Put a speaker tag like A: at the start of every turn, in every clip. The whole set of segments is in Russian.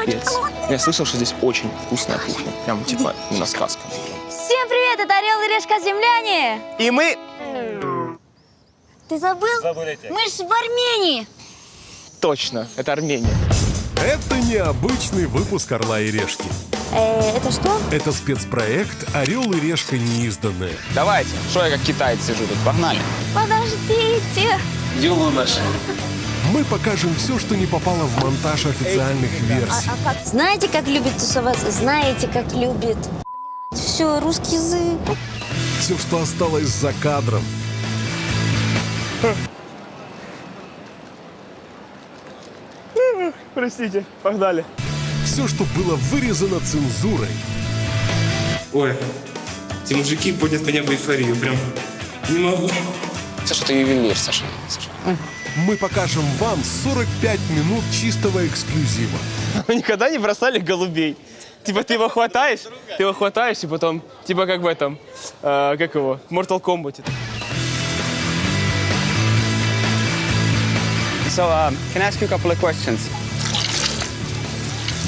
A: Капец. Я слышал, что здесь очень вкусная кухня. Прям типа именно сказка.
B: Всем привет, это Орел и Решка земляне.
A: И мы...
B: Ты забыл? Мы ж в Армении.
A: Точно, это Армения.
C: Это необычный выпуск «Орла и решки».
B: Это что?
C: Это спецпроект «Орел и решка неизданная».
A: Давайте, что я как китаец сижу тут, погнали.
B: Подождите.
A: Делаю наше.
C: Мы покажем все, что не попало в монтаж официальных версий.
B: Знаете, как любит тусоваться? Знаете, как любит. Все, русский язык.
C: Все, что осталось за кадром.
A: Простите, погнали.
C: Все, что было вырезано цензурой.
D: Ой, эти мужики поднят меня в эйфорию, прям не могу.
A: Саша, ты ювелир, Саша.
C: Мы покажем вам 45 минут чистого эксклюзива.
A: Вы никогда не бросали голубей? Типа ты его хватаешь, и потом, типа как в этом, как его, в Mortal Kombat.
E: So, can I ask you a couple of questions?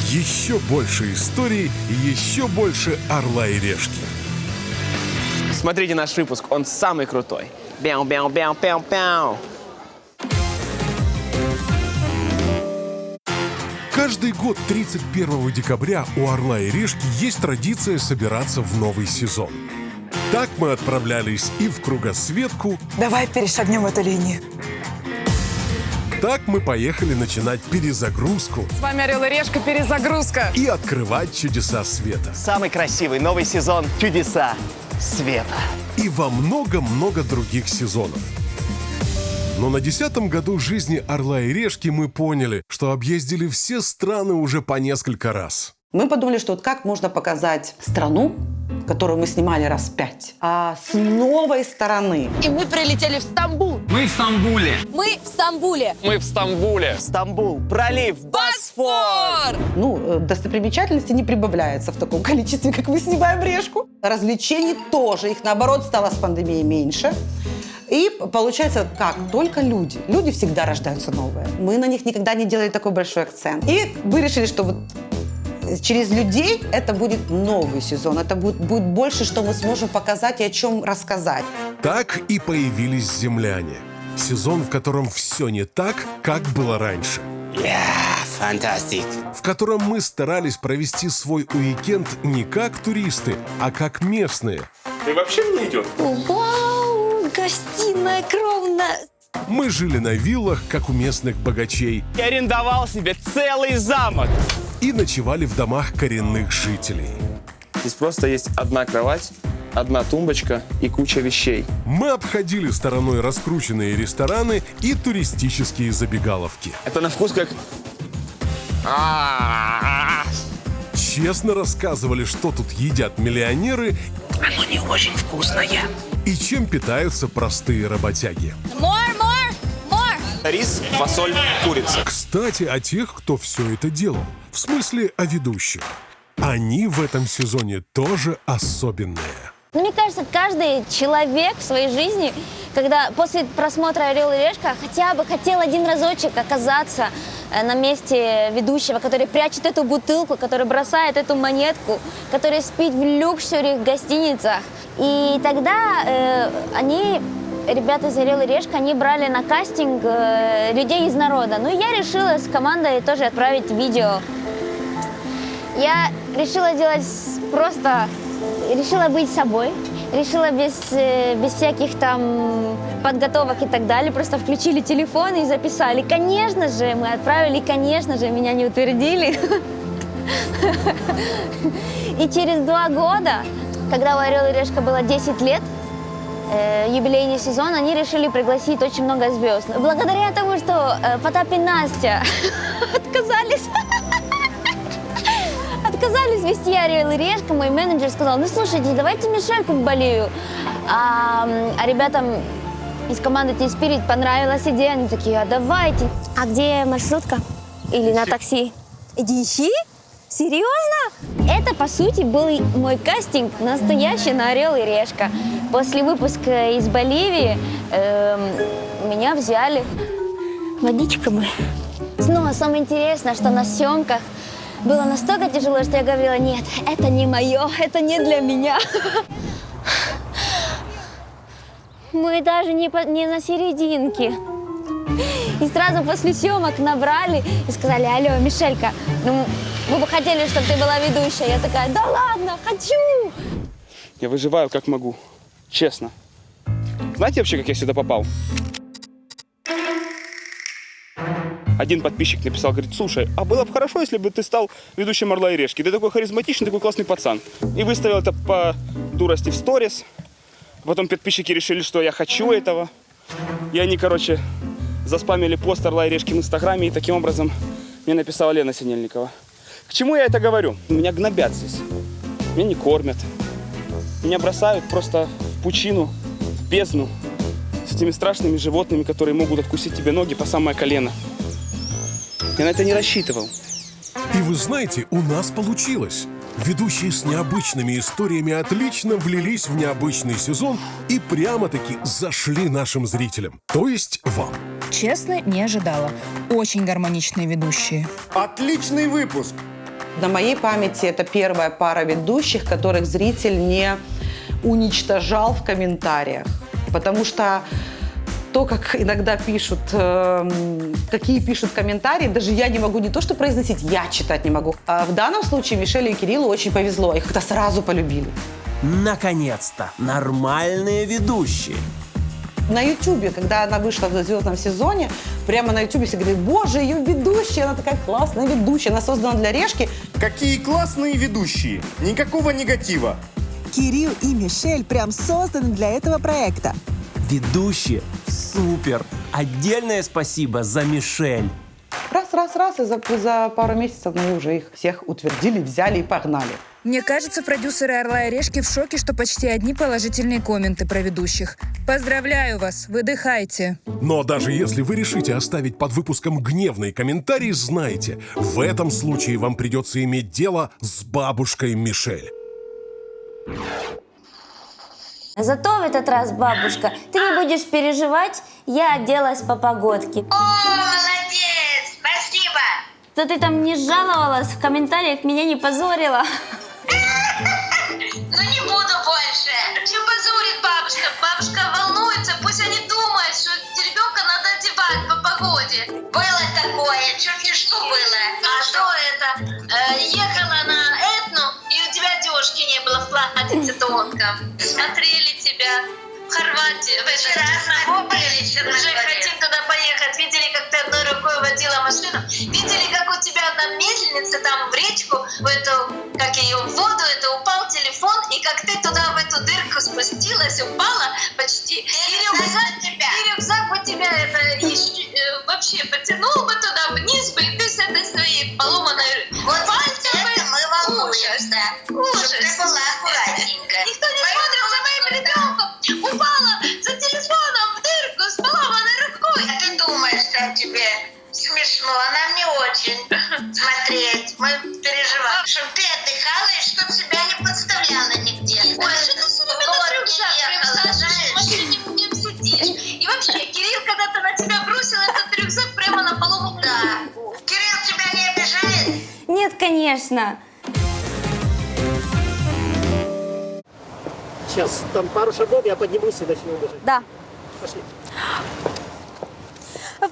C: Еще больше историй, еще больше «Орла и решки».
A: Смотрите наш выпуск, он самый крутой. Бяу-бяу-бяу-бяу-бяу.
C: Каждый год 31 декабря у «Орла и решки» есть традиция собираться в новый сезон. Так мы отправлялись и в Кругосветку.
F: Давай перешагнем эту линию.
C: Так мы поехали начинать перезагрузку
F: С вами Орел и Решка, перезагрузка.
C: и открывать чудеса света.
G: Самый красивый новый сезон «Чудеса света».
C: И во много-много других сезонов. Но на 10-м году жизни «Орла и решки» мы поняли, что объездили все страны уже по несколько раз.
H: Мы подумали, что вот как можно показать страну, которую мы снимали раз 5, а с новой стороны.
B: И мы прилетели в Стамбул.
E: Мы в Стамбуле.
B: Мы в Стамбуле.
A: Мы в Стамбуле.
G: Стамбул, пролив Босфор.
H: Ну, достопримечательности не прибавляется в таком количестве, как мы снимаем «Решку». Развлечений тоже, их наоборот стало с пандемией меньше. И получается, как? Только люди. Люди всегда рождаются новые. Мы на них никогда не делали такой большой акцент. И мы решили, что вот через людей это будет новый сезон. Это будет больше, что мы сможем показать и о чем рассказать.
C: Так и появились «Земляне». Сезон, в котором все не так, как было раньше.
D: Фантастик.
C: В котором мы старались провести свой уикенд не как туристы, а как местные.
D: Ты вообще не идет?
B: Вау, гостиная огромная.
C: Мы жили на виллах, как у местных богачей,
A: Я арендовал себе целый замок.
C: и ночевали в домах коренных жителей.
A: Здесь просто есть одна кровать, одна тумбочка и куча вещей.
C: Мы обходили стороной раскрученные рестораны и туристические забегаловки.
A: Это на вкус как...
C: Честно рассказывали, что тут едят миллионеры
D: Оно не очень вкусное.
C: и чем питаются простые работяги.
B: More.
A: Рис, фасоль, курица.
C: Кстати, о тех, кто все это делал. В смысле, о ведущих. Они в этом сезоне тоже особенные.
B: Мне кажется, каждый человек в своей жизни, когда после просмотра «Орел и Решка» хотя бы хотел один разочек оказаться на месте ведущего, который прячет эту бутылку, который бросает эту монетку, который спит в люксури гостиницах. И тогда ребята из «Орел и Решка», они брали на кастинг людей из народа. Ну, я решила с командой тоже отправить видео. Я решила делать просто... Решила быть собой. Решила без всяких там подготовок и так далее. Просто включили телефон и записали. Конечно же, мы отправили, конечно же, меня не утвердили. И через 2 года, когда у «Орел и Решка» было 10 лет, юбилейный сезон, они решили пригласить очень много звезд. Благодаря тому, что Потап и Настя отказались вести «Орел и Решка», мой менеджер сказал: ну слушайте, давайте Мишельку в Балию. А ребятам из команды Team Spirit понравилась идея, они такие: а давайте. А где маршрутка? Или на такси? Ищи? Серьезно? Это, по сути, был мой кастинг настоящий на «Орел и Решка». После выпуска из Боливии меня взяли. Водичка мы. Ну, а самое интересное, что на съемках было настолько тяжело, что я говорила, нет, это не мое, это не для меня. Мы даже не на серединке. И сразу после съемок набрали и сказали, алло, Мишелька, ну, мы бы хотели, чтобы ты была ведущая. Я такая, да ладно, хочу.
E: Я выживаю как могу. Честно. Знаете вообще, как я сюда попал? Один подписчик написал, говорит, слушай, а было бы хорошо, если бы ты стал ведущим «Орла и решки». Ты такой харизматичный, такой классный пацан. И выставил это по дурости в сторис. Потом подписчики решили, что я хочу этого. И они, короче, заспамили пост «Орла и решки» в Инстаграме. И таким образом мне написала Лена Синельникова. К чему я это говорю? Меня гнобят здесь. Меня не кормят. Меня бросают просто в пучину, в бездну. С этими страшными животными, которые могут откусить тебе ноги по самое колено. Я на это не рассчитывал.
C: И вы знаете, у нас получилось. Ведущие с необычными историями отлично влились в необычный сезон и прямо-таки зашли нашим зрителям. То есть вам.
F: Честно, не ожидала. Очень гармоничные ведущие.
I: Отличный выпуск!
H: На моей памяти это первая пара ведущих, которых зритель не уничтожал в комментариях. Потому что то, как иногда пишут, какие пишут комментарии, даже я не могу не то что произносить, я читать не могу. А в данном случае Мишеле и Кириллу очень повезло, их как-то сразу полюбили.
J: Наконец-то нормальные ведущие.
H: На Ютубе, когда она вышла в звездном сезоне, прямо на Ютубе все говорят, боже, ее ведущая, она такая классная ведущая, она создана для решки.
I: Какие классные ведущие! Никакого негатива!
K: Кирилл и Мишель прям созданы для этого проекта.
J: Ведущие супер. Отдельное спасибо за Мишель.
H: Раз, и за пару месяцев мы уже их всех утвердили, взяли и погнали.
F: Мне кажется, продюсеры «Орла и решки» в шоке, что почти одни положительные комменты про ведущих. Поздравляю вас, выдыхайте.
C: Но даже если вы решите оставить под выпуском гневный комментарий, знайте, в этом случае вам придется иметь дело с бабушкой Мишель.
B: Зато в этот раз, бабушка, ты не будешь переживать, я оделась по погодке.
L: О, молодец, спасибо.
B: Что ты там не жаловалась, в комментариях меня не позорила.
L: Ну не буду больше. Чем позорит бабушка? Бабушка волнуется, пусть они думают, что ребенка надо одевать по погоде. Было такое, чуть не что было. А что это? Ехала на Этну, и у тебя одежки не было в платьице тонком. Смотрели тебя в Хорватии. Вчера уже хотим туда поехать. Видели, как ты одной рукой водила машину? Видели, как у тебя одна мельница там в речку, в эту, как ее, в воду, это упал телефон, и как ты туда в эту дырку спустилась, упала почти. И рюкзак бы тебя это вообще потянул бы туда вниз бы, и ты с этой своей поломанной пальцем бы. Мы волнуемся. Ужас. Чтобы ты была аккуратненько. Никто не смотрел за моим ребенком. Упала за телефоном в дырку с поломанной рукой. А ты думаешь, что тебе смешно? Нам не очень смотреть. Мы переживаем. Чтобы ты отдыхала и чтобы себя не подставляла нигде. Ой, что ты все время на рюкзак присаживаешь, в машине не сидишь. И вообще, Кирилл когда-то на тебя бросил этот рюкзак прямо на полу. Да. Кирилл тебя не обижает?
B: Нет, конечно.
G: Сейчас, там пару шагов, я поднимусь и начну бежать.
B: Да.
G: Пошли.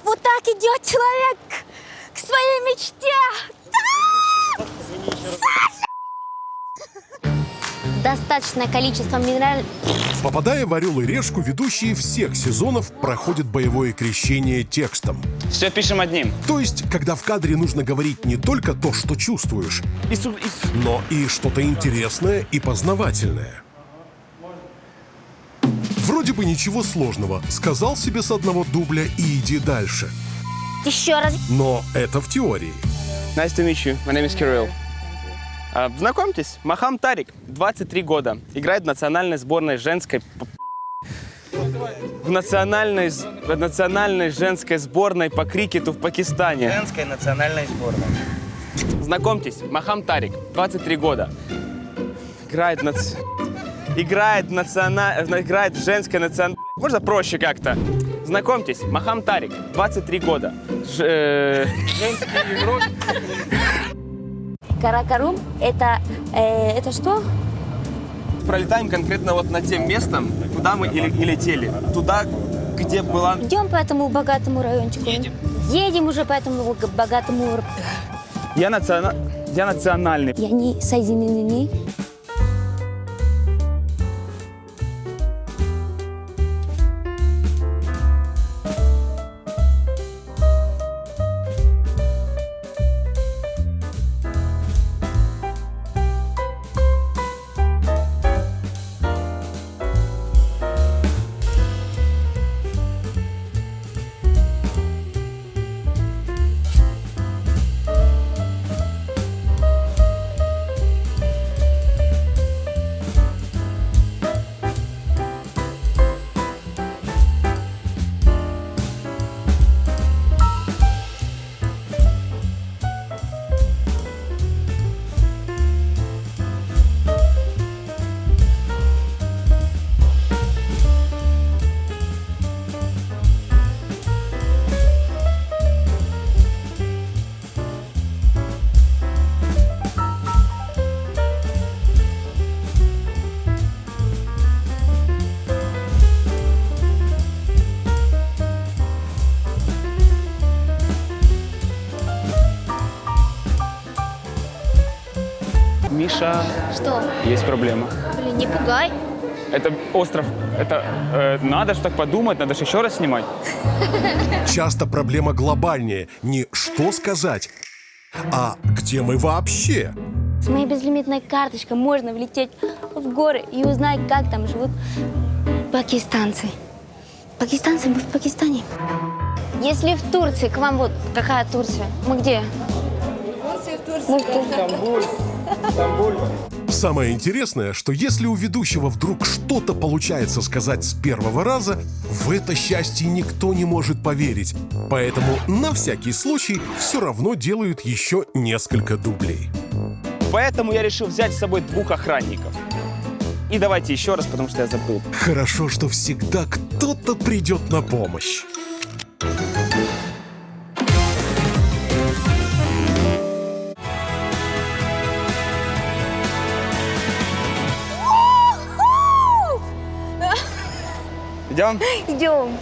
B: Вот так идет человек к своей мечте. Достаточное количество минеральных...
C: Попадая в «Орел и решку», ведущие всех сезонов проходят боевое крещение текстом.
E: Все пишем одним.
C: То есть, когда в кадре нужно говорить не только то, что чувствуешь, но и что-то интересное и познавательное. Вроде бы ничего сложного. Сказал себе с одного дубля и иди дальше.
B: Еще раз.
C: Но это в теории.
E: Nice to meet you. My name is Kirill. Знакомьтесь, Махам Тарик, 23 года. Играет в национальной сборной женской... В национальной женской сборной по крикету в Пакистане.
G: Женской национальной сборной.
E: Знакомьтесь, Махам Тарик, 23 года. Играет в женской национальной... Можно проще как-то? Знакомьтесь, Махам Тарик, 23 года.
B: Каракарум это что?
A: Пролетаем конкретно вот над тем местом, куда мы и летели. Туда, где была...
B: Идем по этому богатому райончику. Едем уже по этому богатому...
E: Я национальный.
B: Я не соединены.
A: Миша,
B: Что?
A: есть проблема.
B: Блин, не пугай.
A: Это остров. Это надо ж так подумать, надо же еще раз снимать.
C: Часто проблема глобальнее. Не что сказать, а где мы вообще?
B: С моей безлимитной карточкой можно влететь в горы и узнать, как там живут пакистанцы. Пакистанцы, мы в Пакистане. Если в Турции, к вам вот какая Турция? Мы где? Мы в
E: Стамбуль.
C: Самое интересное, что если у ведущего вдруг что-то получается сказать с первого раза, в это счастье никто не может поверить. Поэтому на всякий случай все равно делают еще несколько дублей.
E: Поэтому я решил взять с собой 2 охранников. И давайте еще раз, потому что я забыл.
C: Хорошо, что всегда кто-то придет на помощь.
E: Идем?
B: Идем.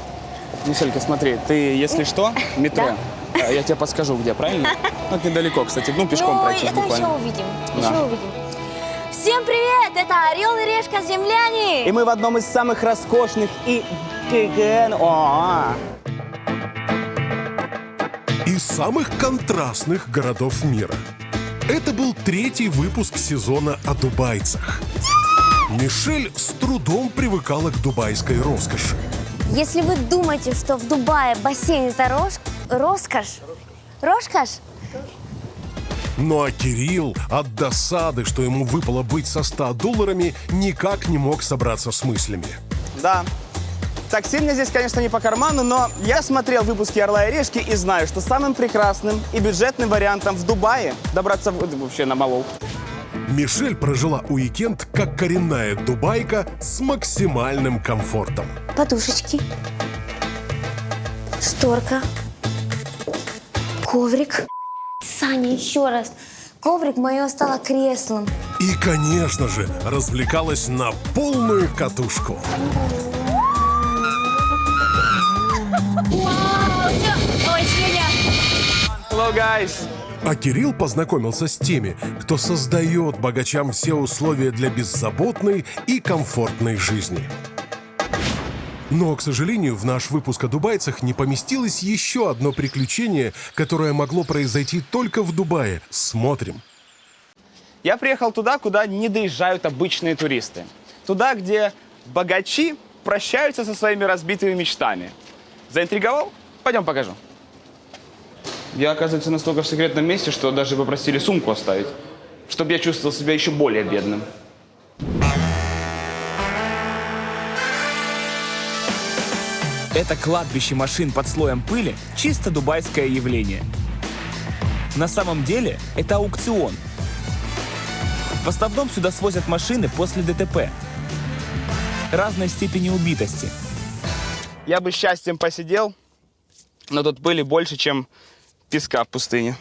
A: Мишелька, смотри, ты, если что, метро. Я тебе подскажу, где, правильно? Ну, это недалеко, кстати. Ну, пешком пройти
B: это
A: буквально.
B: еще увидим.
A: Да.
B: Еще увидим. Всем привет! Это Орел и Решка Земляне!
E: И мы в одном из самых роскошных и
C: Из самых контрастных городов мира. Это был 3-й выпуск сезона о дубайцах. Мишель с трудом привыкала к дубайской роскоши.
B: Если вы думаете, что в Дубае бассейн это роскошь,
C: Ну а Кирилл от досады, что ему выпало быть со $100, никак не мог собраться с мыслями.
E: Да. Такси мне здесь, конечно, не по карману, но я смотрел выпуски «Орла и решки» и знаю, что самым прекрасным и бюджетным вариантом в Дубае добраться вообще на Малоу.
C: Мишель прожила уикенд как коренная дубайка с максимальным комфортом.
B: подушечки, шторка, коврик. Саня, еще раз. Коврик мое стало креслом.
C: И, конечно же, развлекалась на полную катушку.
B: Ой, слюня.
A: Hello, guys.
C: А Кирилл познакомился с теми, кто создает богачам все условия для беззаботной и комфортной жизни. Но, к сожалению, в наш выпуск о дубайцах не поместилось еще одно приключение, которое могло произойти только в Дубае. Смотрим.
E: Я приехал туда, куда не доезжают обычные туристы. Туда, где богачи прощаются со своими разбитыми мечтами. Заинтриговал? Пойдем покажу. Я, оказывается, настолько в секретном месте, что даже попросили сумку оставить, чтобы я чувствовал себя еще более бедным.
M: Это кладбище машин под слоем пыли – чисто дубайское явление. На самом деле это аукцион. В основном сюда свозят машины после ДТП разной степени убитости.
E: Я бы счастьем посидел, но тут пыли больше, чем песка в пустыне.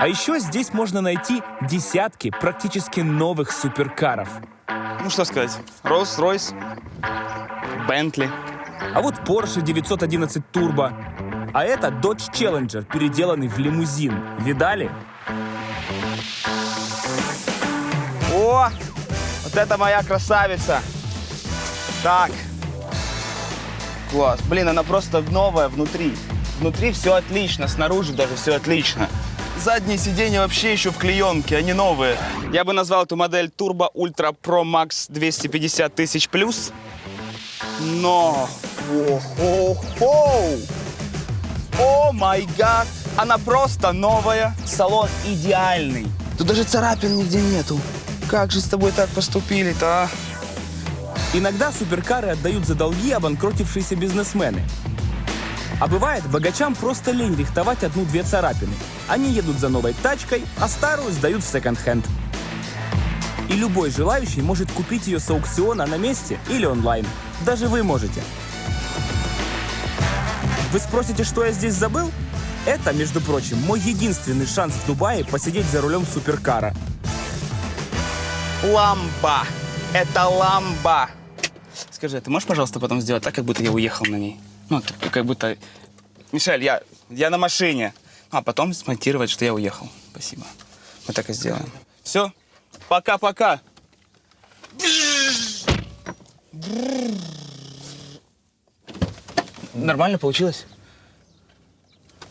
M: А еще здесь можно найти десятки практически новых суперкаров.
E: Ну что сказать, Rolls-Royce, Bentley.
M: А вот Porsche 911 Turbo. А это Dodge Challenger, переделанный в лимузин. Видали?
E: О, вот это моя красавица. Так. Класс. Блин, она просто новая внутри. Внутри все отлично, снаружи даже все отлично. Задние сиденья вообще еще в клеенке, они новые. Я бы назвал эту модель Turbo Ultra Pro Max 250 тысяч плюс. Но... О май гад! Она просто новая. Салон идеальный. Тут даже царапин нигде нету. Как же с тобой так поступили-то, а?
M: Иногда суперкары отдают за долги обанкротившиеся бизнесмены. А бывает, богачам просто лень рихтовать одну-две царапины. Они едут за новой тачкой, а старую сдают в секонд-хенд. И любой желающий может купить ее с аукциона на месте или онлайн. Даже вы можете. Вы спросите, что я здесь забыл? Это, между прочим, мой единственный шанс в Дубае посидеть за рулем суперкара.
E: Ламба! Это ламба! Скажи, ты можешь, пожалуйста, потом сделать так, как будто я уехал на ней? Ну, как будто... Мишель, я на машине. А потом смонтировать, что я уехал. Спасибо. Мы так и сделаем. Все. Пока-пока. Нормально получилось?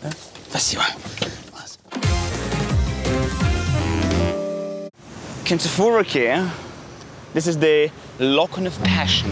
E: Да? Спасибо. Кентафураки. This is the Locken of Passion.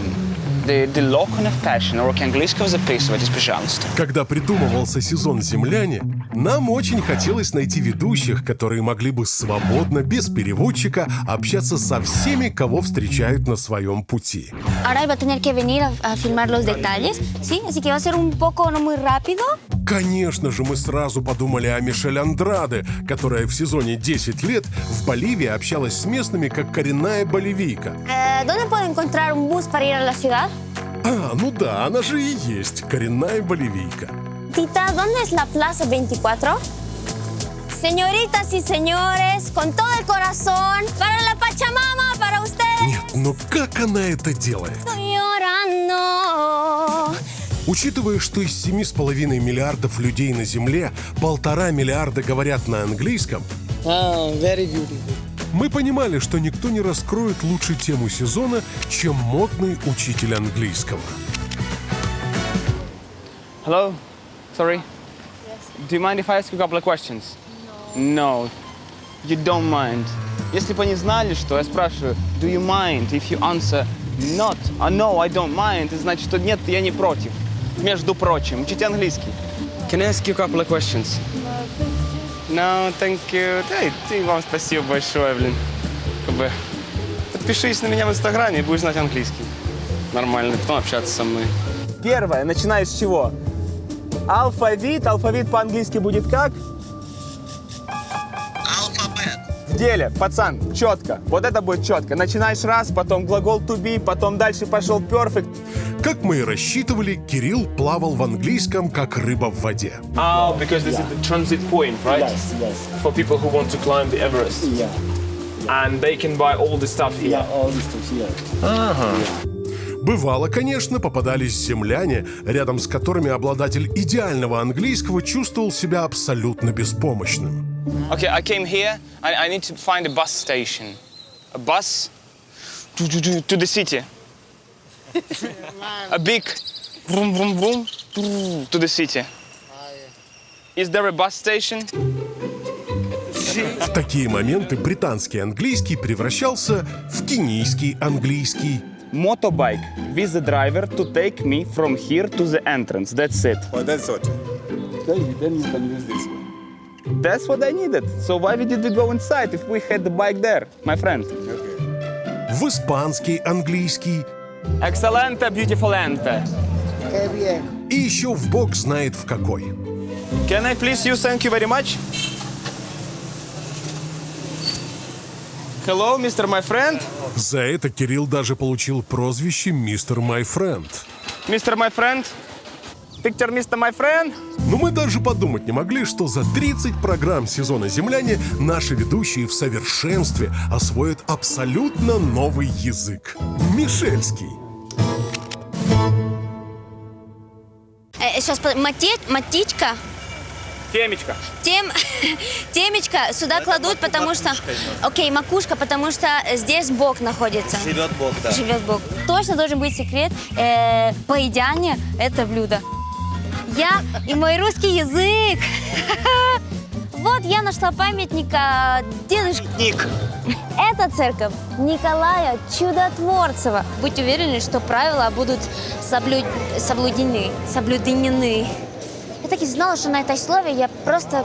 E: The Locken of Passion. Уроки английского записывайтесь, пожалуйста.
C: Когда придумывался сезон «Земляне», нам очень хотелось найти ведущих, которые могли бы свободно, без переводчика, общаться со всеми, кого встречают на своем пути.
B: Ahora iba a tener que venir a filmar los detalles, ¿sí? Así que va a ser un poco no muy rápido.
C: Конечно же, мы сразу подумали о Мишель Андраде, которая в сезоне 10 лет в Боливии общалась с местными как коренная боливийка.
B: ¿Dónde puedo encontrar un bus para ir a la ciudad?
C: А, ну да, она же и есть коренная боливийка.
B: Tita, ¿dónde es la Plaza 24? Señoritas y señores, con todo el corazón, para la Pachamama, para ustedes.
C: Нет, но как она это делает?
B: Estoy llorando.
C: Учитывая, что из 7,5 миллиардов людей на Земле 1,5 миллиарда говорят на английском, мы понимали, что никто не раскроет лучше тему сезона, чем модный учитель английского.
E: Hello? Sorry? Yes. Do you mind if I ask you a couple of questions? No. No. You don't mind. Если бы они знали, что я спрашиваю, do you mind if you answer not, no, I don't mind, это значит, что нет, я не против. Между прочим, учите английский. Can I ask you a couple of questions? No, thank you. Да, и вам спасибо большое, блин. Как бы подпишись на меня в Инстаграме и будешь знать английский. Нормально, потом общаться со мной. Первое, начинаешь с чего? Алфавит. Алфавит по-английски будет как?
I: Алфабет.
E: В деле, пацан, четко. Вот это будет четко. Начинаешь раз, потом глагол to be, потом дальше пошел perfect.
C: Как мы и рассчитывали, Кирилл плавал в английском, как рыба в воде.
A: Oh, because this is the transit point, right?
N: Yes, yes.
A: For people who want to climb the Everest.
N: Yeah.
A: And they can buy all the stuff here.
N: Yeah, all this stuff here.
C: Бывало, конечно, попадались земляне, рядом с которыми обладатель идеального английского чувствовал себя абсолютно беспомощным.
E: Okay, I came here. I need to find a bus station. A bus to the city. A big vroom vroom vroom to the city. Is there a bus station?
C: В такие моменты британский английский превращался в кенийский английский.
E: Motorbike with the driver to take me from here to the entrance. That's it.
I: Oh, that's what.
N: Then you can use this one.
E: That's what I needed. So why did we go inside if we had the bike there, my friend?
C: В испанский английский.
E: Excelente, beautifulente.
C: И еще в бог знает в какой.
E: Can I please you? Thank you very much. Hello, Mr. My Friend.
C: За это Кирилл даже получил прозвище «Мистер Май Френд».
E: Mr. My Friend. Picture Mr. My Friend.
C: Но мы даже подумать не могли, что за 30 программ сезона «Земляне» наши ведущие в совершенстве освоят абсолютно новый язык – мишельский.
B: Сейчас, матичка.
E: Темечка.
B: Темечка сюда кладут, потому что... Окей, макушка, потому что здесь Бог находится.
G: Живет Бог, да.
B: Живет Бог. Точно должен быть секрет поедания это блюдо. Я и мой русский язык. Вот я нашла памятника дедушки. Это церковь Николая Чудотворцева. Будьте уверены, что правила будут соблюдены. Я так и знала, что на этой слове я просто...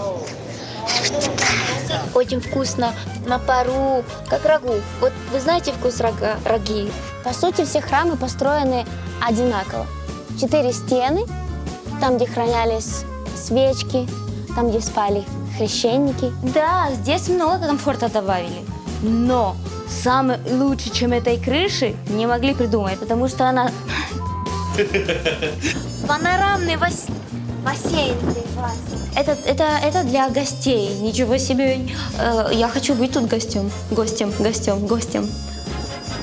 B: Очень вкусно, на пару, как рагу. Вот вы знаете вкус раги? По сути, все храмы построены одинаково. 4 стены, там, где хранялись свечки, там, где спали священники. Да, здесь много комфорта добавили. Но самое лучшее, чем этой крыши, не могли придумать, потому что она... Панорамный бассейн. Это для гостей. Ничего себе. Я хочу быть тут гостем.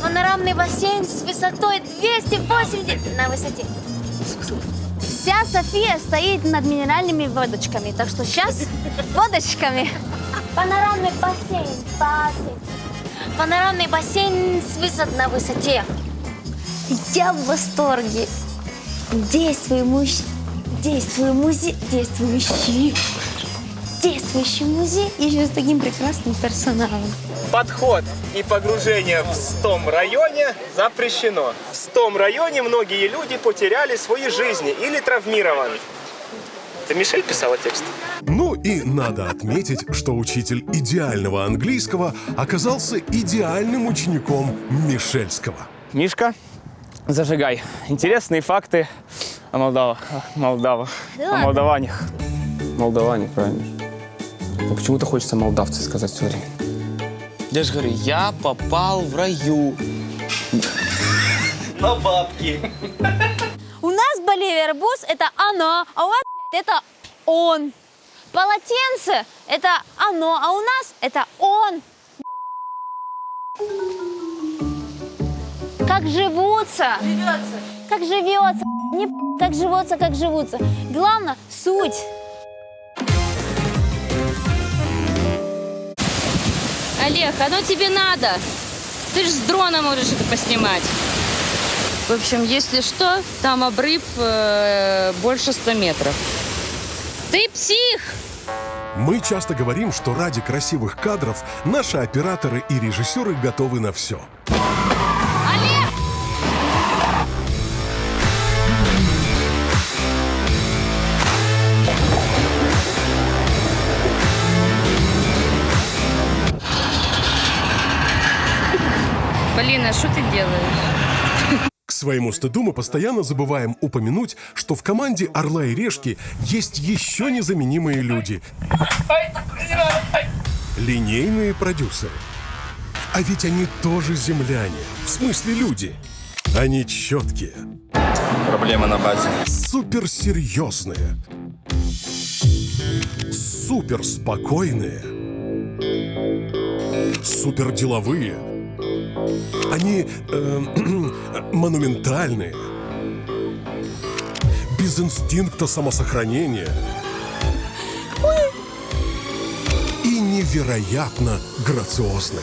B: Панорамный бассейн с высотой 280 на высоте. Вся София стоит над минеральными водочками, так что сейчас водочками. Панорамный бассейн. Панорамный бассейн с высот на высоте. Я в восторге. Действующий музей еще с таким прекрасным персоналом.
A: Подход и погружение в СТОМ районе запрещено. В СТОМ районе многие люди потеряли свои жизни или травмированы. Это Мишель писала текст?
C: Ну и надо отметить, что учитель идеального английского оказался идеальным учеником мишельского.
A: Мишка, зажигай. Интересные факты о молдаванах.
D: Молдаване, правильно. Но почему-то хочется молдавцы сказать все время.
A: Я же говорю, я попал в раю.
G: На бабки.
B: У нас Боливер Бус – это она, а у вас это он. Полотенце – это оно, а у нас это он. Как живутся. Как живется. Не как живутся, как живутся. Главное – суть.
O: Олег, оно тебе надо. Ты же с дрона можешь это поснимать. В общем, если что, там обрыв больше 100 метров. Ты псих!
C: Мы часто говорим, что ради красивых кадров наши операторы и режиссеры готовы на все.
O: Полина, что ты делаешь?
C: К своему стыду мы постоянно забываем упомянуть, что в команде «Орла и Решки» есть еще незаменимые люди. Линейные продюсеры. А ведь они тоже земляне. В смысле люди. Они четкие.
I: Проблема на базе.
C: Суперсерьезные. Суперспокойные. Суперделовые. Они монументальные, без инстинкта самосохранения и невероятно грациозные.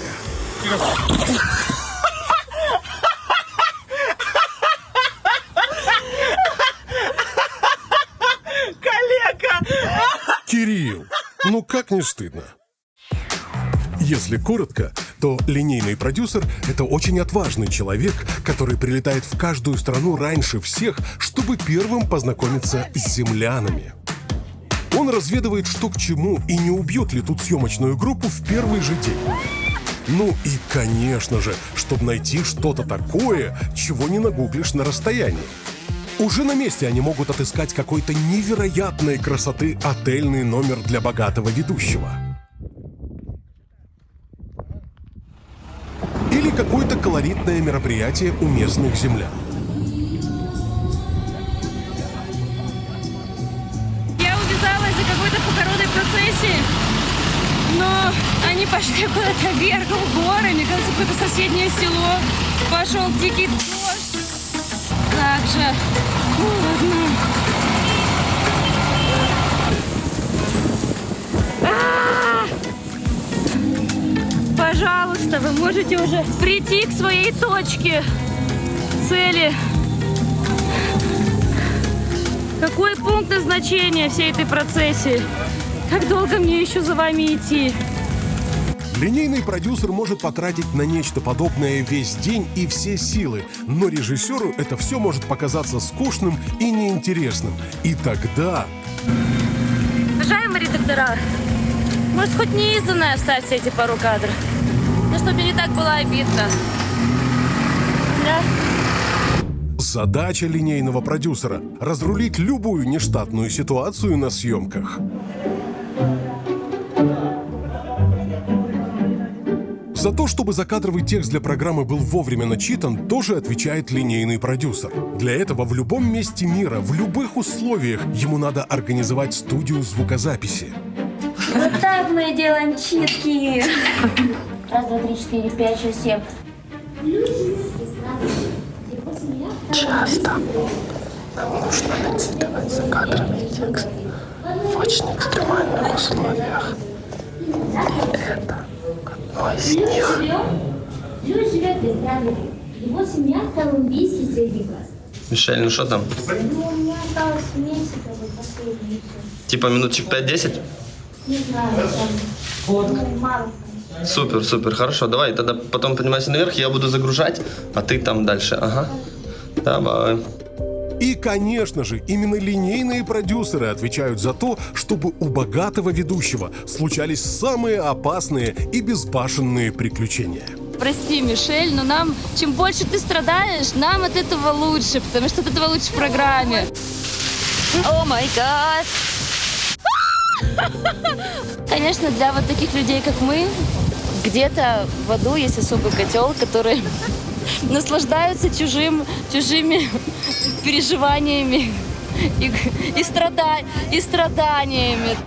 A: Калека!
C: Кирилл, ну как не стыдно? Если коротко, то линейный продюсер – это очень отважный человек, который прилетает в каждую страну раньше всех, чтобы первым познакомиться с землянами. Он разведывает, что к чему, и не убьет ли тут съемочную группу в первый же день. Ну и, конечно же, чтобы найти что-то такое, чего не нагуглишь на расстоянии. Уже на месте они могут отыскать какой-то невероятной красоты отельный номер для богатого ведущего. Или какое-то колоритное мероприятие у местных землян.
O: Я увезу машине, но они пошли куда-то вверх, в горы, мне кажется, какое-то соседнее село. Пошел дикий дождь. Как же холодно. Пожалуйста, вы можете уже прийти к своей точке цели. Какой пункт назначения всей этой процессии? Как долго мне еще за вами идти?
C: Линейный продюсер может потратить на нечто подобное весь день и все силы, но режиссеру это все может показаться скучным и неинтересным. И тогда...
O: Уважаемые редактора, может, хоть неизданное вставьте эти пару кадров? Ну, чтобы мне не так было обидно. Да?
C: Задача линейного продюсера – разрулить любую нештатную ситуацию на съемках. За то, чтобы закадровый текст для программы был вовремя начитан, тоже отвечает линейный продюсер. Для этого в любом месте мира, в любых условиях ему надо организовать студию звукозаписи.
B: Вот так мы делаем читки. Раз, два, три, четыре, пять, шесть, семь.
P: Часто нам нужно начитывать закадровый текст в очень экстремальных условиях. И это одно из них.
B: Джой живет в Израиле. Его семья – колумбийский средний класс.
P: Мишель, ну что там?
B: Ну, у меня осталось месяц, последний.
P: Типа минутчик 5-10?
B: Не знаю, там мало.
P: Супер, супер, хорошо. Давай, тогда потом поднимайся наверх, я буду загружать, а ты там дальше. Ага. Давай.
C: И, конечно же, именно линейные продюсеры отвечают за то, чтобы у богатого ведущего случались самые опасные и безбашенные приключения.
O: Прости, Мишель, но нам, чем больше ты страдаешь, нам от этого лучше, потому что от этого лучше в программе. О май гад! Конечно, для вот таких людей, как мы, где-то в аду есть особый котел, который наслаждаются чужими переживаниями и страданиями.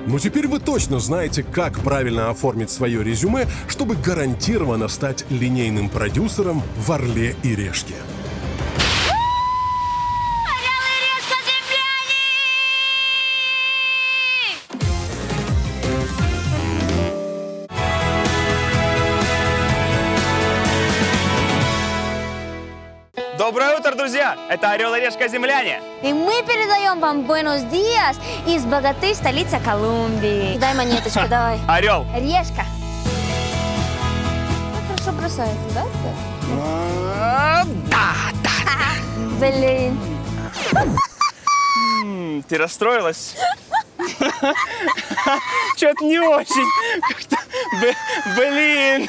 C: Но теперь вы точно знаете, как правильно оформить свое резюме, чтобы гарантированно стать линейным продюсером в «Орле и Решке».
A: Доброе утро, друзья! Это «Орел и Решка. Земляне».
B: И мы передаем вам buenos días из богаты столицы Колумбии. Дай монеточку, давай.
A: Орел.
B: Решка. Ну, хорошо бросается, да?
A: Да.
B: Блин.
A: Ты расстроилась? Что-то не очень. Как-то... Блин.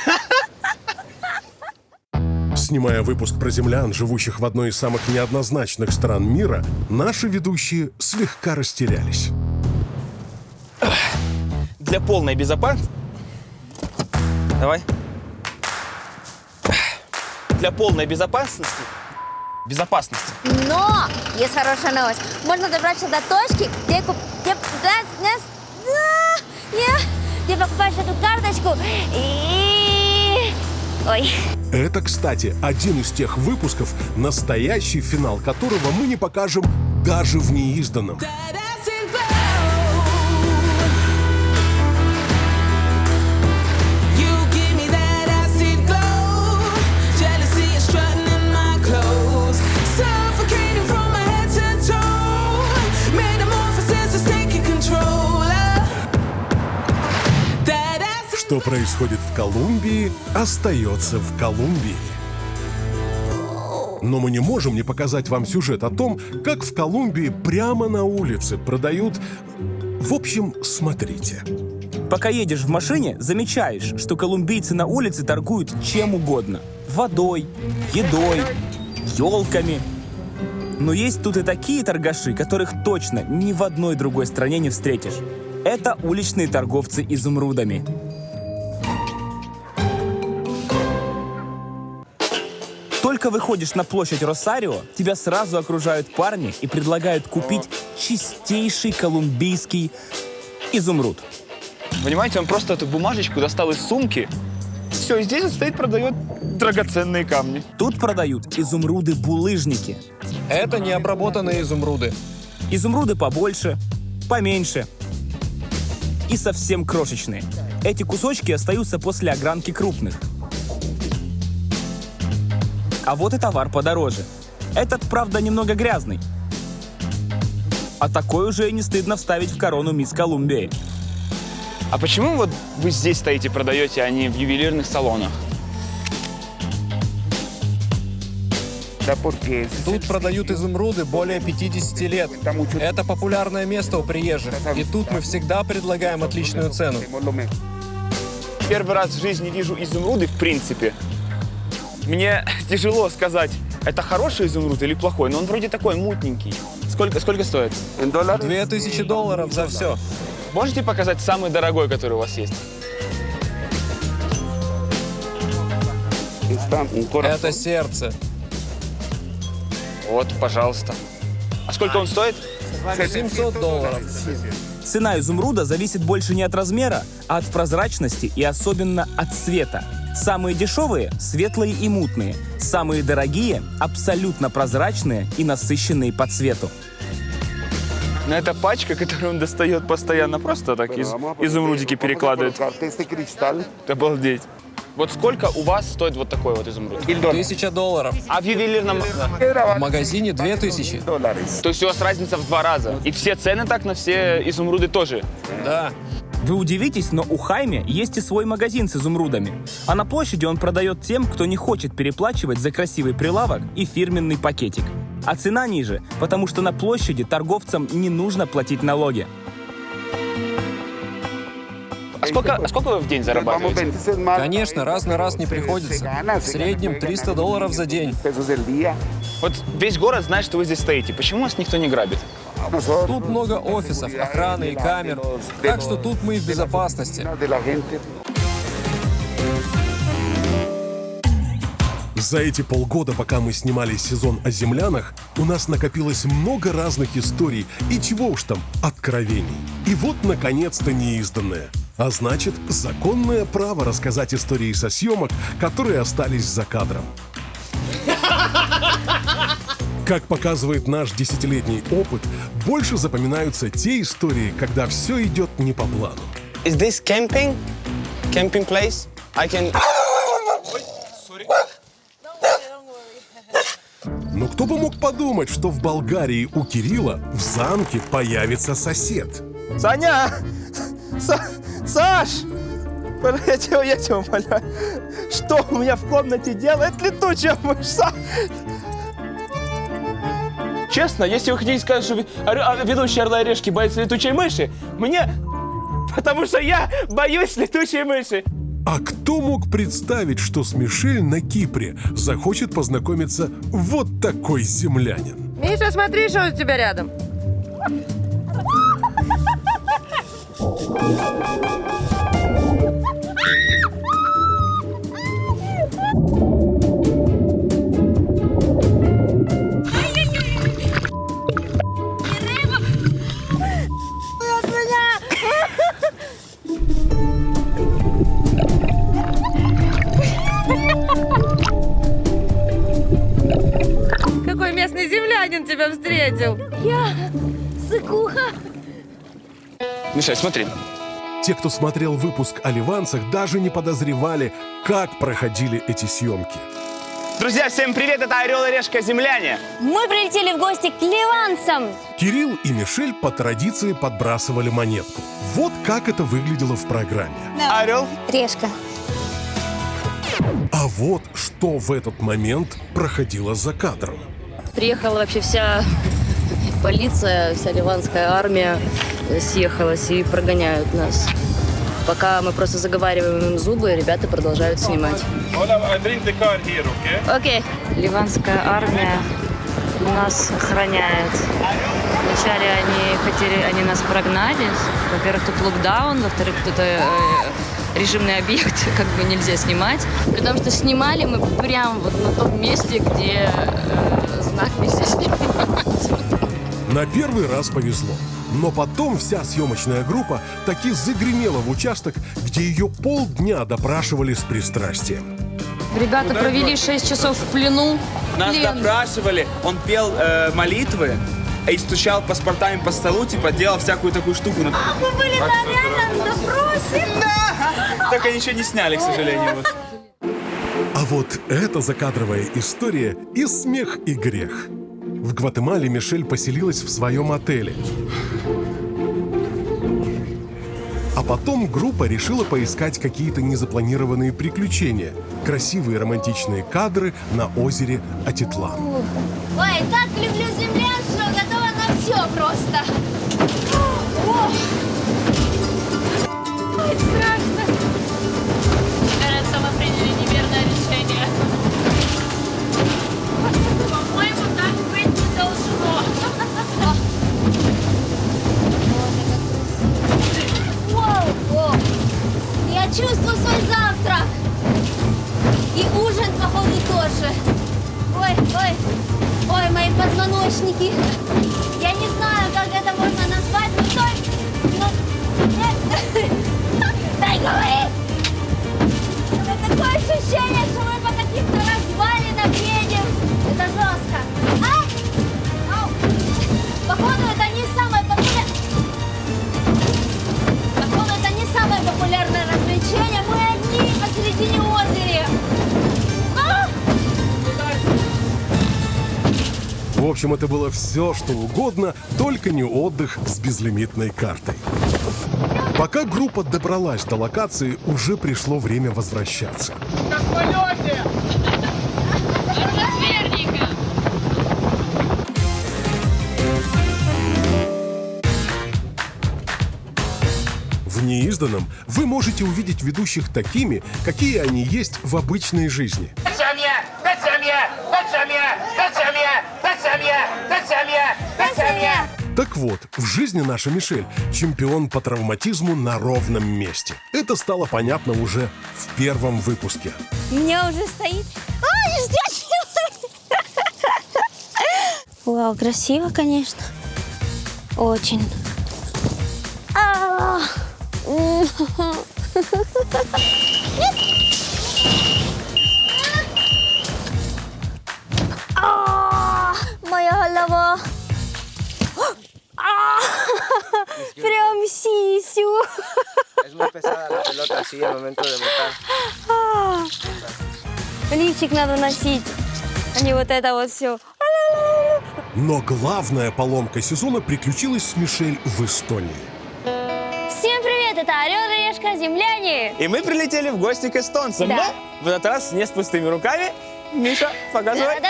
C: Снимая выпуск про землян, живущих в одной из самых неоднозначных стран мира, наши ведущие слегка растерялись.
E: Для полной безопасности... Давай. Для полной безопасности...
B: Но есть хорошая новость. Можно добраться до точки, где покупаешь эту карточку и... Ой.
C: Это, кстати, один из тех выпусков, настоящий финал которого мы не покажем даже в неизданном. Что происходит в Колумбии, остается в Колумбии. Но мы не можем не показать вам сюжет о том, как в Колумбии прямо на улице продают... В общем, смотрите.
M: Пока едешь в машине, замечаешь, что колумбийцы на улице торгуют чем угодно. Водой, едой, елками. Но есть тут и такие торгаши, которых точно ни в одной другой стране не встретишь. Это уличные торговцы изумрудами. Только выходишь на площадь Росарио, тебя сразу окружают парни и предлагают купить чистейший колумбийский изумруд. Понимаете, он просто эту бумажечку достал из сумки. Все, и здесь он стоит, продает драгоценные камни. Тут продают изумруды-булыжники.
Q: Это необработанные изумруды.
M: Изумруды побольше, поменьше и совсем крошечные. Эти кусочки остаются после огранки крупных. А вот и товар подороже. Этот, правда, немного грязный. А такой уже и не стыдно вставить в корону мисс Колумбии. А почему вот вы здесь стоите, продаете, а не в ювелирных салонах?
Q: Тут продают изумруды более 50 лет. Это популярное место у приезжих. И тут мы всегда предлагаем отличную цену.
M: Первый раз в жизни вижу изумруды, в принципе. Мне тяжело сказать, это хороший изумруд или плохой, но он вроде такой мутненький. Сколько стоит?
Q: $2000 за все.
M: Можете показать самый дорогой, который у вас есть?
Q: Это сердце.
M: Вот, пожалуйста. А сколько он стоит?
Q: $700.
M: Цена изумруда зависит больше не от размера, а от прозрачности и особенно от цвета. Самые дешевые – светлые и мутные. Самые дорогие – абсолютно прозрачные и насыщенные по цвету. Но эта пачка, которую он достает постоянно, просто так изумрудики перекладывает. Обалдеть. Вот сколько у вас стоит вот такой вот изумруд?
Q: $1000.
M: А в ювелирном?
Q: В магазине 2000.
M: То есть у вас разница в 2 раза. И все цены так на все изумруды тоже?
Q: Да.
M: Вы удивитесь, но у Хайме есть и свой магазин с изумрудами. А на площади он продает тем, кто не хочет переплачивать за красивый прилавок и фирменный пакетик. А цена ниже, потому что на площади торговцам не нужно платить налоги. А сколько вы в день зарабатываете?
Q: Конечно, раз на раз не приходится. В среднем $300 за день.
M: Вот весь город знает, что вы здесь стоите. Почему вас никто не грабит?
Q: Тут много офисов, охраны и камер, так что тут мы в безопасности.
C: За эти полгода, пока мы снимали сезон о землянах, у нас накопилось много разных историй и чего уж там, откровений. И вот, наконец-то, неизданное. А значит, законное право рассказать истории со съемок, которые остались за кадром. Как показывает наш 10-летний опыт, больше запоминаются те истории, когда все идет не по плану.
R: Is this camping? Camping place? I can...
C: Но кто бы мог подумать, что в Болгарии у Кирилла в замке появится сосед?
M: Саня! Саш! Я тебя умоляю. Что у меня в комнате делает летучая мышь? Честно, если вы хотите сказать, что ведущий «Орла и решки» боится летучей мыши, мне... Потому что я боюсь летучей мыши.
C: А кто мог представить, что с Мишель на Кипре захочет познакомиться вот такой землянин?
S: Миша, смотри, что у тебя рядом. Какой местный землянин тебя встретил?
B: Я сыкуха.
M: Мишель, смотри.
C: Те, кто смотрел выпуск о ливанцах, даже не подозревали, как проходили эти съемки.
M: Друзья, всем привет, это «Орел и решка. Земляне».
B: Мы прилетели в гости к ливанцам.
C: Кирилл и Мишель по традиции подбрасывали монетку. Вот как это выглядело в программе.
M: Орел.
B: Решка.
C: А вот что в этот момент проходило за кадром.
O: Приехала вообще вся полиция, вся ливанская армия съехалась и прогоняют нас. Пока мы просто заговариваем им зубы, ребята продолжают снимать. Окей. Ливанская армия нас охраняет. Вначале они нас прогнали. Во-первых, тут локдаун, во-вторых, тут режимный объект, как бы нельзя снимать. Потому что снимали мы прямо вот на том месте, где знак нельзя снимать.
C: На первый раз повезло. Но потом вся съемочная группа таки загремела в участок, где ее полдня допрашивали с пристрастием.
O: Ребята провели 6 часов в плену.
M: Нас
O: Плен.
M: допрашивали, он пел молитвы и стучал паспортами по столу, типа делал всякую такую штуку.
B: Вы были на реальном допросе?
M: Да! Только ничего не сняли, к сожалению. Вот.
C: А вот это закадровая история и смех, и грех. В Гватемале Мишель поселилась в своем отеле. А потом группа решила поискать какие-то незапланированные приключения. Красивые романтичные кадры на озере Атитлан.
B: Ой, так люблю землян, что готова на все просто. Ой, страшно.
O: Кажется, мы приняли неверное решение. По-моему, так быть не должно.
B: Воу. Я чувствую свой завтрак. И ужин, походу, тоже. Ой, мои позвоночники. Я не знаю, как это можно назвать, но дай говорить. Это такое ощущение, что мы по каким-то развалинам едем. Это жестко. Ау. Походу, это не самое популярное развлечение. Мы одни посередине озера.
C: В общем, это было все, что угодно, только не отдых с безлимитной картой. Пока группа добралась до локации, уже пришло время возвращаться.
O: Как в полете! Атмосферненько!
C: В неизданном вы можете увидеть ведущих такими, какие они есть в обычной жизни. Так вот, в жизни наша Мишель – чемпион по травматизму на ровном месте. Это стало понятно уже в первом выпуске.
B: У меня уже стоит... ништячок! Вау, красиво, конечно. Очень. Моя голова. Прям сисю. Лифчик надо носить, а не вот это вот все.
C: Но главная поломка сезона приключилась с Мишель в Эстонии.
B: Всем привет, это Орел и Решка, земляне.
M: И мы прилетели в гости к эстонцам.
B: Да.
M: Но в этот раз не с пустыми руками. Миша, показывай.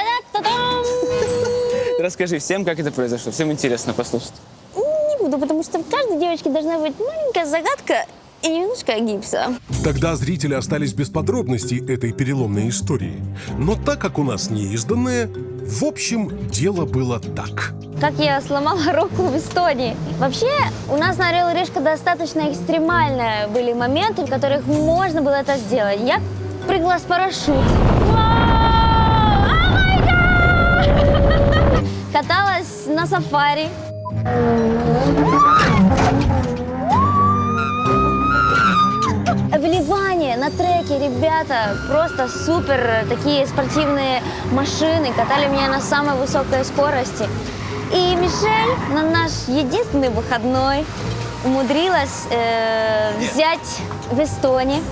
M: Расскажи всем, как это произошло. Всем интересно послушать.
B: Не буду, потому что в каждой девочке должна быть маленькая загадка и немножко гипса.
C: Тогда зрители остались без подробностей этой переломной истории. Но так как у нас неизданное, в общем, дело было так.
B: Как я сломала руку в Эстонии. Вообще, у нас на Орел и Решка достаточно экстремальные были моменты, в которых можно было это сделать. Я прыгала с парашютом. Каталась на сафари. В Ливане на треке ребята просто супер такие спортивные машины катали меня на самой высокой скорости. И Мишель на наш единственный выходной умудрилась взять в Эстонии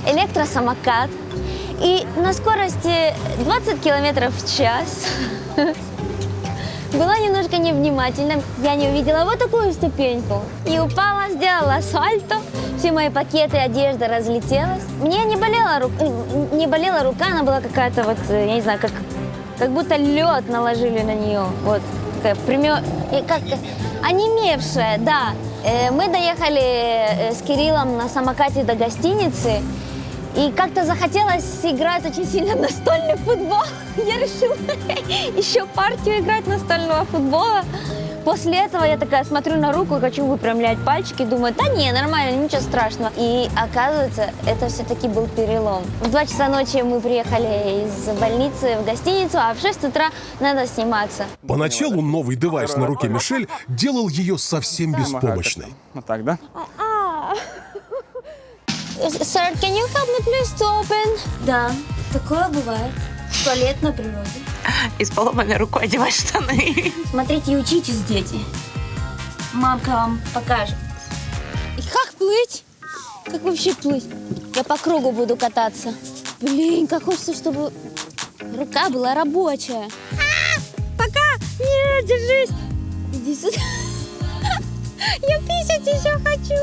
B: электросамокат и на скорости 20 километров в час была немножко невнимательна. Я не увидела вот такую ступеньку. И упала, сделала сальто. Все мои пакеты, одежда разлетелась. Мне не болела рука, она была какая-то вот, я не знаю, как будто лед наложили на нее. Вот, как онемевшая, да. Мы доехали с Кириллом на самокате до гостиницы. И как-то захотелось играть очень сильно в настольный футбол. Я решила еще партию играть настольного футбола. после этого я такая смотрю на руку, хочу выпрямлять пальчики, думаю, да не, нормально, ничего страшного. И оказывается, это все-таки был перелом. В 2 часа ночи мы приехали из больницы в гостиницу, а в 6 утра надо сниматься.
C: Поначалу новый девайс на руке Мишель делал ее совсем беспомощной.
E: Вот так, да?
B: Sir, can you help me please to open? Да, такое бывает. Туалет на природе.
T: И с поломанной рукой одевать штаны.
B: Смотрите и учитесь, дети. Мамка вам покажет. И как плыть? Как вообще плыть? Я по кругу буду кататься. Блин, как хочется, чтобы рука была рабочая. Пока! Нет, держись! Иди сюда. Я писать еще хочу.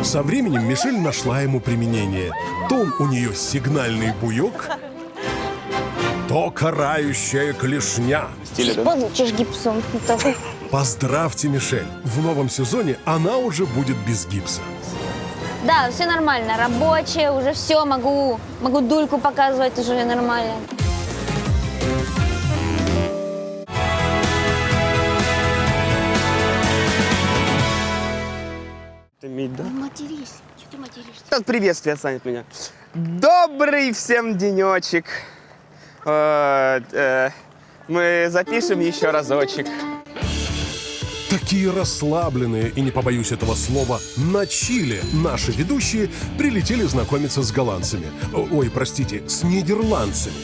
C: Со временем Мишель нашла ему применение. То он у нее сигнальный буек, то карающая клешня.
B: Получишь гипсом.
C: Поздравьте, Мишель. В новом сезоне она уже будет без гипса.
B: Да, все нормально. Рабочая, уже все, могу дульку показывать, уже нормально.
E: Да?
B: Матерись. Что ты материшься?
E: Сейчас приветствие отстанет меня. Добрый всем денечек. Мы запишем еще разочек.
C: Такие расслабленные, и не побоюсь этого слова, на чиле наши ведущие прилетели знакомиться с голландцами. Ой, простите, с нидерландцами.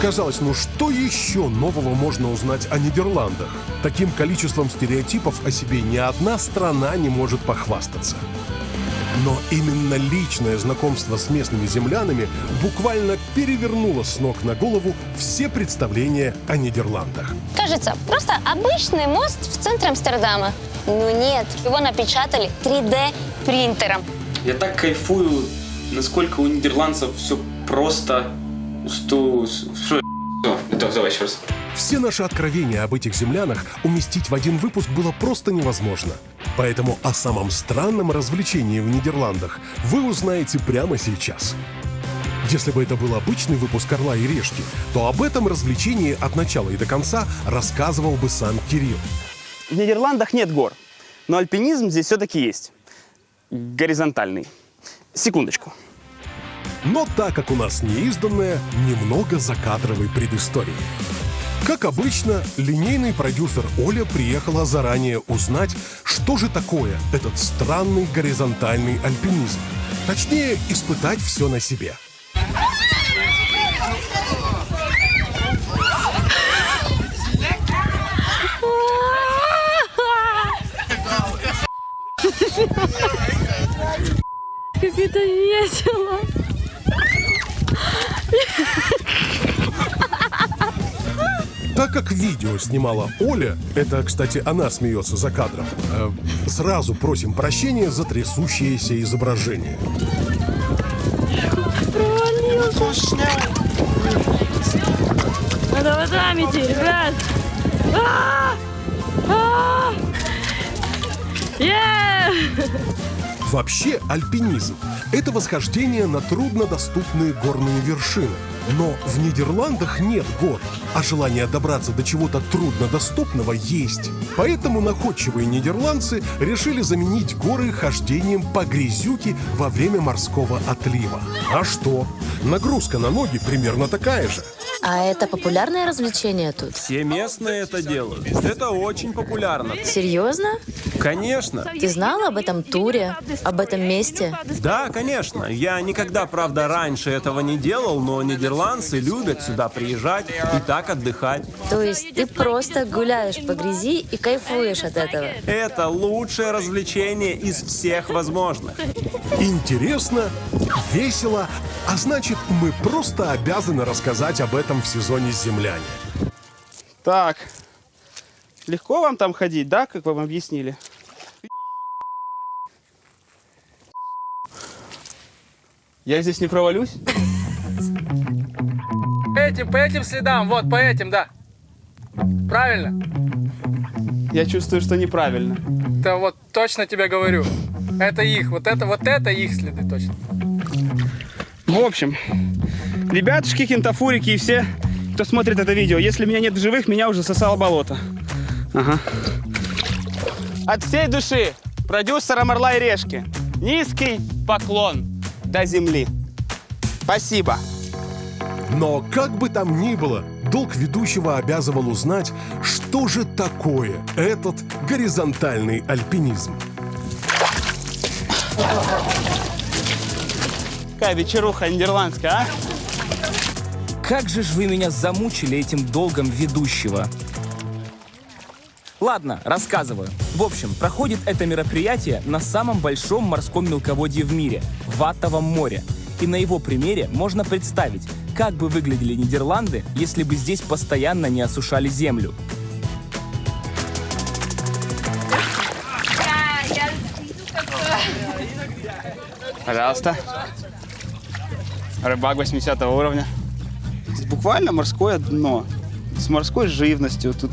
C: Казалось, ну что еще нового можно узнать о Нидерландах? Таким количеством стереотипов о себе ни одна страна не может похвастаться. Но именно личное знакомство с местными землянами буквально перевернуло с ног на голову все представления о Нидерландах.
B: Кажется, просто обычный мост в центре Амстердама. Но нет, его напечатали 3D-принтером.
D: Я так кайфую, насколько у нидерландцев все просто... Давай еще раз.
C: Все наши откровения об этих землянах уместить в один выпуск было просто невозможно. Поэтому о самом странном развлечении в Нидерландах вы узнаете прямо сейчас. Если бы это был обычный выпуск «Орла и решки», то об этом развлечении от начала и до конца рассказывал бы сам Кирилл.
E: В Нидерландах нет гор, но альпинизм здесь все-таки есть. Горизонтальный. Секундочку.
C: Но так как у нас неизданное, немного закадровой предыстории. Как обычно, линейный продюсер Оля приехала заранее узнать, что же такое этот странный горизонтальный альпинизм. Точнее, испытать все на себе.
S: Как это весело!
C: Так как видео снимала Оля, это, кстати, она смеется за кадром, сразу просим прощения за трясущееся изображение.
S: Провалился! Надо водами идти, ребят!
C: Вообще, альпинизм – это восхождение на труднодоступные горные вершины. Но в Нидерландах нет гор, а желание добраться до чего-то труднодоступного есть. Поэтому находчивые нидерландцы решили заменить горы хождением по грязюке во время морского отлива. А что? Нагрузка на ноги примерно такая же.
T: А это популярное развлечение тут?
J: Все местные это делают. Это очень популярно.
T: Серьезно?
J: Конечно.
T: Ты знал об этом туре, об этом месте?
J: Да, конечно. Я никогда, правда, раньше этого не делал, но нидерландцы любят сюда приезжать и так отдыхать.
T: То есть ты просто гуляешь по грязи и кайфуешь от этого?
J: Это лучшее развлечение из всех возможных.
C: Интересно, весело, а значит, мы просто обязаны рассказать об этом в сезоне «Земляне».
E: Так, легко вам там ходить, да, как вам объяснили? Я здесь не провалюсь?
Q: По этим следам, вот по этим, да. Правильно?
E: Я чувствую, что неправильно.
Q: Да вот точно тебе говорю. Это их, вот это их следы точно.
E: В общем, ребятушки, кентафурики и все кто смотрит это видео. Если меня нет в живых, меня уже сосало болото. Ага. От всей души продюсерам «Орла и решки» низкий поклон до земли. Спасибо.
C: Но как бы там ни было, долг ведущего обязывал узнать, что же такое этот горизонтальный альпинизм.
E: Какая вечеруха нидерландская, а?
M: Как же ж вы меня замучили этим долгом ведущего. Ладно, рассказываю. В общем, проходит это мероприятие на самом большом морском мелководье в мире – в Ваттовом море. И на его примере можно представить, как бы выглядели Нидерланды, если бы здесь постоянно не осушали землю.
E: Пожалуйста. Рыбак 80 уровня. Здесь буквально морское дно. С морской живностью. Тут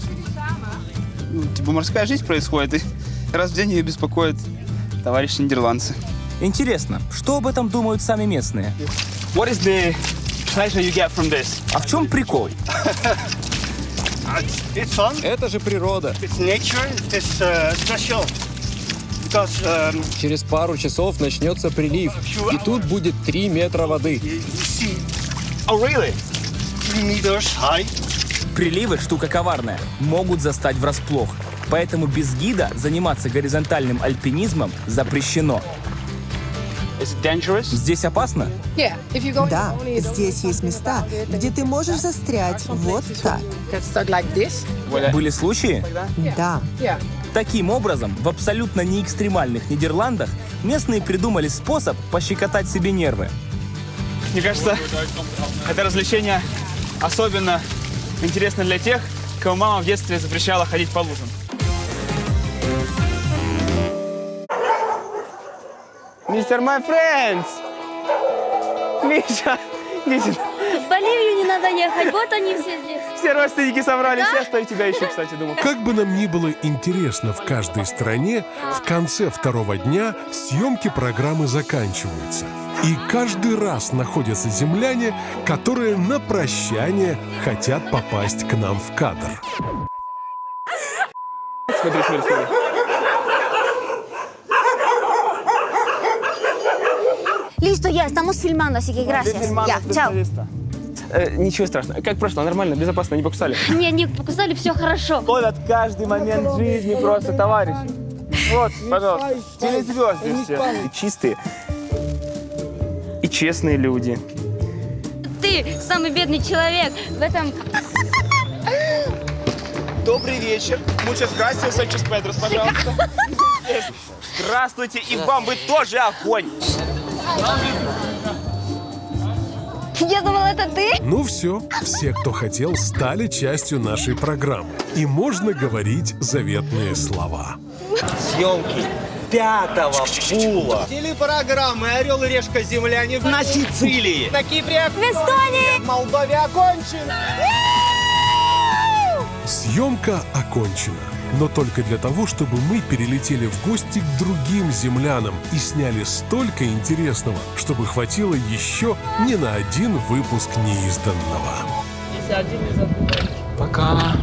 E: типа морская жизнь происходит, и раз в день ее беспокоят товарищи нидерландцы.
M: Интересно, что об этом думают сами местные?
E: What is the pleasure you get from this?
M: А в чем прикол?
Q: Это же природа. Через пару часов начнется прилив, и тут будет 3 метра воды.
E: Oh, really?
M: Приливы, штука коварная, могут застать врасплох. Поэтому без гида заниматься горизонтальным альпинизмом запрещено. Здесь опасно?
K: Да, здесь есть места, где ты можешь застрять вот так.
M: Были случаи?
K: Да.
M: Таким образом, в абсолютно неэкстремальных Нидерландах местные придумали способ пощекотать себе нервы.
E: Мне кажется, это развлечение особенно интересно для тех, кому мама в детстве запрещала ходить по лужам. Мистер my friends! Миша! Миша!
S: В Боливию не надо ехать, вот они все здесь.
E: Все родственники собрались, я что и тебя ищу, кстати, думаю.
C: Как бы нам ни было интересно в каждой стране, в конце второго дня съемки программы заканчиваются. И каждый раз находятся земляне, которые на прощание хотят попасть к нам в кадр.
E: Смотри, смотри, смотри.
B: Listo, ya, estamos filmando, así que gracias. Ya, chao.
E: Ничего страшного. Как прошло? Нормально, безопасно, не покусали?
B: Не покусали, все хорошо.
E: Ловят каждый момент жизни просто, товарищи. Вот, пожалуйста. Телезвезды все. И чистые и честные люди.
B: Ты самый бедный человек в этом...
E: Добрый вечер. Muchas gracias, Санчес Педрос, пожалуйста. Здравствуйте, и вам бы тоже огонь.
B: Я думала, это ты?
C: Ну все, кто, кто стали частью нашей программы. И можно говорить заветные слова.
G: Съемки 5-го пула.
R: Телепрограммы «Орел и решка. Земляне» на Сицилии.
G: На Кипре.
B: В Эстонии.
R: В Молдове окончена.
C: Съемка окончена. Но только для того, чтобы мы перелетели в гости к другим землянам и сняли столько интересного, чтобы хватило еще не на один выпуск неизданного.
P: Пока.